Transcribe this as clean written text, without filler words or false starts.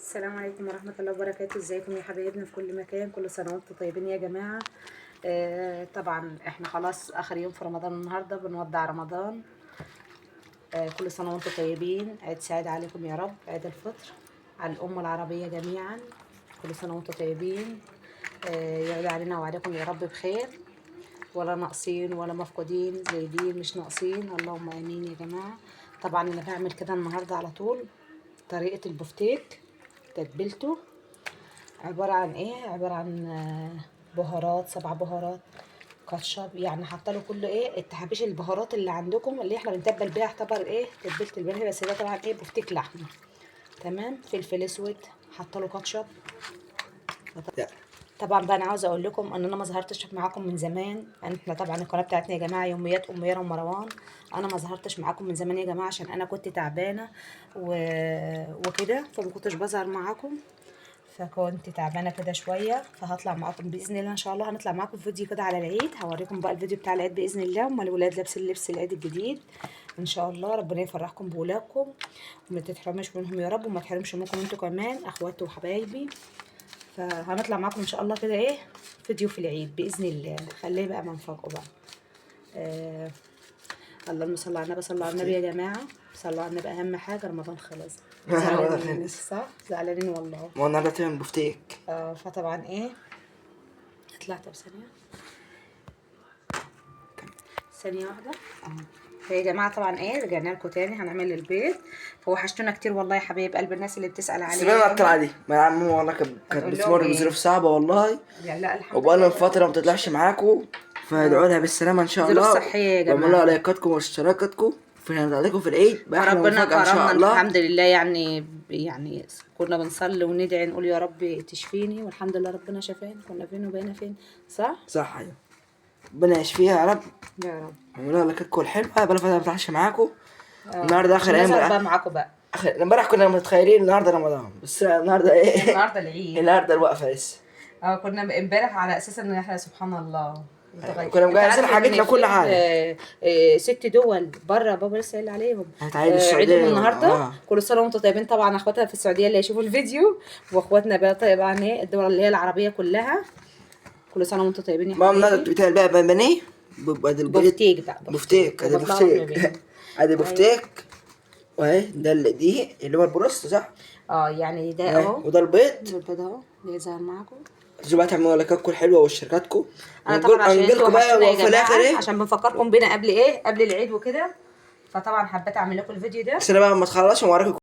السلام عليكم ورحمة الله وبركاته. ازيكم يا حبايبنا في كل مكان؟ كل سنة وانتم طيبين يا جماعة. طبعا احنا خلاص اخر يوم في رمضان النهاردة، بنودع رمضان. كل سنة وانتم طيبين، عيد سعيد عليكم يا رب، عيد الفطر على الأمة العربية جميعا. كل سنة وانتم طيبين، يعود علينا وعليكم يا رب بخير، ولا ناقصين ولا مفقودين، زايدين مش ناقصين، اللهم امين يا جماعة. طبعا انا بعمل كده النهاردة على طول. طريقة البفتيك تتبيلته عبارة عن ايه؟ عبارة عن بهارات، 7 بهارات، كاتشب، يعني حاطه له كل التحابيش البهارات اللي عندكم اللي احنا بنتبل بيها، يعتبر تتبيله البلح. بس ده طبعا بفتيك لحمه. تمام. فلفل اسود، حاطه له كاتشب. طبعا بقى انا عاوزه اقول لكم ان انا ما ظهرتش معاكم من زمان. احنا طبعا القناه بتاعتنا يا جماعه يوميات اميره ومروان. انا ما ظهرتش معاكم من زمان يا جماعه عشان انا كنت تعبانه وكده، فما كنتش بظهر معاكم. فكنت تعبانه كده شويه، فهطلع معاكم باذن الله. ان شاء الله هنطلع معاكم فيديو كده على العيد، هوريكم بقى الفيديو بتاع العيد باذن الله. هما الولاد لابسين لبس العيد الجديد ان شاء الله. ربنا يفرحكم بولادكم وما تتحرمش منهم يا رب، وما تحرمش منكم انتوا كمان اخواتي وحبايبي. فهنطلع معاكم ان شاء الله كده فيديو في العيد باذن الله. خليه بقى منفقه بقى. اللهم صل على النبي، صلوا على النبي يا جماعه، صلوا على النبي. اهم حاجه رمضان خلص. زعلانين صح؟ زعلانين والله. ما انا بتعمل بفتيك. فطبعا طلعت بثانيه، ثانيه واحده. يا جماعه طبعا رجعنا لكم تاني، هنعمل البيض. فوحشتونا كتير والله يا حبايب قلب الناس اللي بتسال علينا. سيبنا على الطلعه دي، ما يا عم والله كانت بتمر بظروف صعبه والله. لا الحمد لله. وبقالنا فتره ما بتطلعش معاكم، فادعوا لها بالسلامه ان شاء الله. ظروف صحيه يا جماعه. واعملوا لايكاتكم واشتراكاتكم عليكم في العيد باحلى مفاجاه ان شاء الله. الحمد لله. يعني كنا بنصلي وندعي نقول يا رب تشفيني، والحمد لله ربنا شفاني. كنا فين وبقينا فين. صح ايوه. ربنا يشفيها يا رب. يا رب. اعملوا لايكاتكم الحلوه. بقالنا فتره ما بتطلعش معاكم. النهارده اخر ايام بقى معاكم بقى. امبارح كنا متخيلين النهارده رمضان، بس النهارده النهارده العيد. النهارده الوقفه لسه. كنا امبارح على اساس ان احنا سبحان الله كنا مجهزين حاجتنا كل حاجه. 6 دول بره بابا لسه قايل عليهم. هتعيد السعوديه عيدهم النهارده. كل سنه وانتم طيبين. طبعا اخواتنا في السعوديه اللي هيشوفوا الفيديو، واخواتنا بقى طبعا الدول اللي هي العربيه كلها، كل سنه وانتم طيبين يا حبايبي. ماما بتاعي بقى بنيه بفتيك بقى. بفتيك. ادي بفتيك. ادي بفتيك. واهي ده دي اللي هو البروست صح؟ يعني ده اهو. وده البيض. البيض اهو بيظهر معاكم. انتوا بقى تعملوا لايكاتكم الحلوه واشتراكاتكم. انا طبعا عشان انتوا بقى وحشتونا يا جماعه، الاخر عشان بنفكركم بينا قبل قبل العيد وكده. فطبعا حبيت اعمل لكم الفيديو ده. بس انا بقى ما تخلصش واوريكم